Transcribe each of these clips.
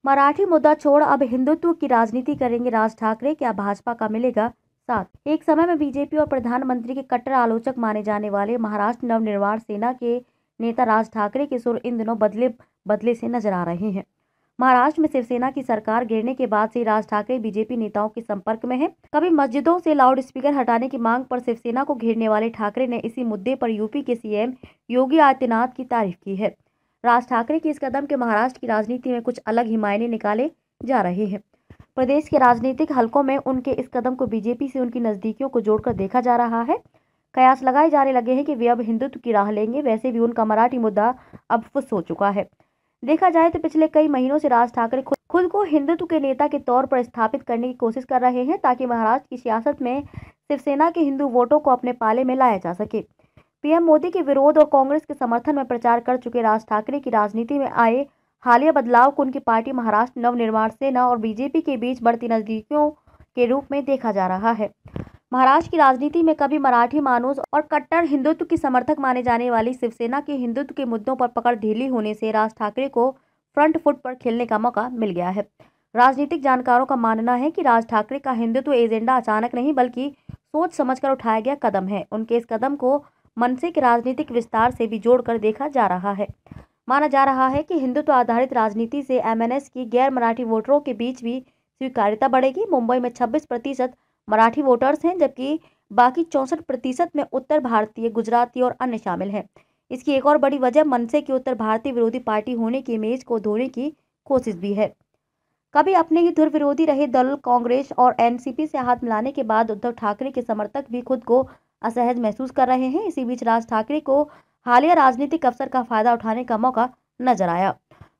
मराठी मुद्दा छोड़ अब हिंदुत्व की राजनीति करेंगे राज ठाकरे, क्या भाजपा का मिलेगा साथ? एक समय में बीजेपी और प्रधानमंत्री के कट्टर आलोचक माने जाने वाले महाराष्ट्र नवनिर्माण सेना के नेता राज ठाकरे के सुर इन दिनों बदले बदले से नजर आ रहे हैं। महाराष्ट्र में शिवसेना की सरकार गिरने के बाद से राज ठाकरे बीजेपी नेताओं के संपर्क में हैं। कभी मस्जिदों से लाउड स्पीकर हटाने की मांग पर शिवसेना को घेरने वाले ठाकरे ने इसी मुद्दे पर यूपी के सीएम योगी आदित्यनाथ की तारीफ की है। राज ठाकरे के इस कदम के महाराष्ट्र की राजनीति में कुछ अलग ही मायने निकाले जा रहे हैं। प्रदेश के राजनीतिक हलकों में उनके इस कदम को बीजेपी से उनकी नजदीकियों को जोड़कर देखा जा रहा है। कयास लगाए जाने लगे हैं कि वे अब हिंदुत्व की राह लेंगे। वैसे भी उनका मराठी मुद्दा अब फुस हो चुका है। देखा जाए तो पिछले कई महीनों से राज ठाकरे खुद को हिंदुत्व के नेता के तौर पर स्थापित करने की कोशिश कर रहे हैं, ताकि महाराष्ट्र की सियासत में शिवसेना के हिंदू वोटों को अपने पाले में लाया जा सके। पीएम मोदी के विरोध और कांग्रेस के समर्थन में प्रचार कर चुके राज ठाकरे की राजनीति में आए हालिया बदलाव को उनकी पार्टी महाराष्ट्र नवनिर्माण सेना और बीजेपी के बीच बढ़ती नजदीकियों के रूप में देखा जा रहा है। महाराष्ट्र की राजनीति में कभी मराठी मानूस और कट्टर हिंदुत्व की समर्थक माने जाने वाली शिवसेना के हिंदुत्व के मुद्दों पर पकड़ ढीली होने से राज ठाकरे को फ्रंट फुट पर खेलने का मौका मिल गया है। राजनीतिक जानकारों का मानना है कि राज ठाकरे का हिंदुत्व एजेंडा अचानक नहीं बल्कि सोच समझकर उठाया गया कदम है। उनके इस कदम को मनसे के राजनीतिक विस्तार से भी जोड़कर देखा जा रहा है। माना जा रहा है कि हिंदुत्व आधारित राजनीति से एमएनएस की गैर मराठी वोटरों के बीच भी स्वीकार्यता बढ़ेगी। मुंबई में 26% मराठी वोटर्स हैं, जबकि बाकी 64% में उत्तर भारतीय, गुजराती और अन्य शामिल हैं। इसकी एक और बड़ी वजह मनसे की उत्तर भारतीय विरोधी पार्टी होने की इमेज को धोने की कोशिश भी है। कभी अपने ही धुर विरोधी रहे दल कांग्रेस और एनसीपी से हाथ मिलाने के बाद उद्धव ठाकरे के समर्थक भी खुद को असहज महसूस कर रहे हैं। इसी बीच राज ठाकरे को हालिया राजनीतिक अवसर का फायदा उठाने का मौका नजर आया।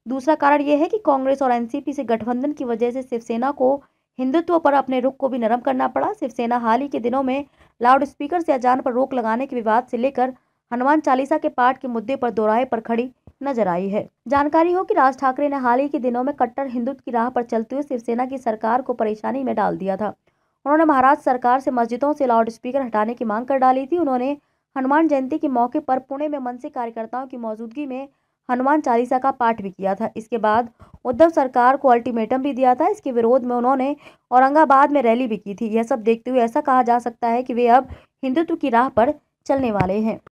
दूसरा कारण यह है कि कांग्रेस और एनसीपी से गठबंधन की वजह से शिवसेना को हिंदुत्व पर अपने रुख को भी नरम करना पड़ा। शिवसेना हाल ही के दिनों में लाउड स्पीकर से अजान पर रोक लगाने के विवाद से लेकर हनुमान चालीसा के पाठ के मुद्दे पर दोराहे पर खड़ी नजर आई है। जानकारी हो कि राज ठाकरे ने हाल ही के दिनों में कट्टर हिंदुत्व की राह पर चलते हुए शिवसेना की सरकार को परेशानी में डाल दिया था। उन्होंने महाराष्ट्र सरकार से मस्जिदों से लाउड स्पीकर हटाने की मांग कर डाली थी। उन्होंने हनुमान जयंती के मौके पर पुणे में मनसे कार्यकर्ताओं की मौजूदगी में हनुमान चालीसा का पाठ भी किया था। इसके बाद उद्धव सरकार को अल्टीमेटम भी दिया था। इसके विरोध में उन्होंने औरंगाबाद में रैली भी की थी। यह सब देखते हुए ऐसा कहा जा सकता है कि वे अब हिंदुत्व की राह पर चलने वाले हैं।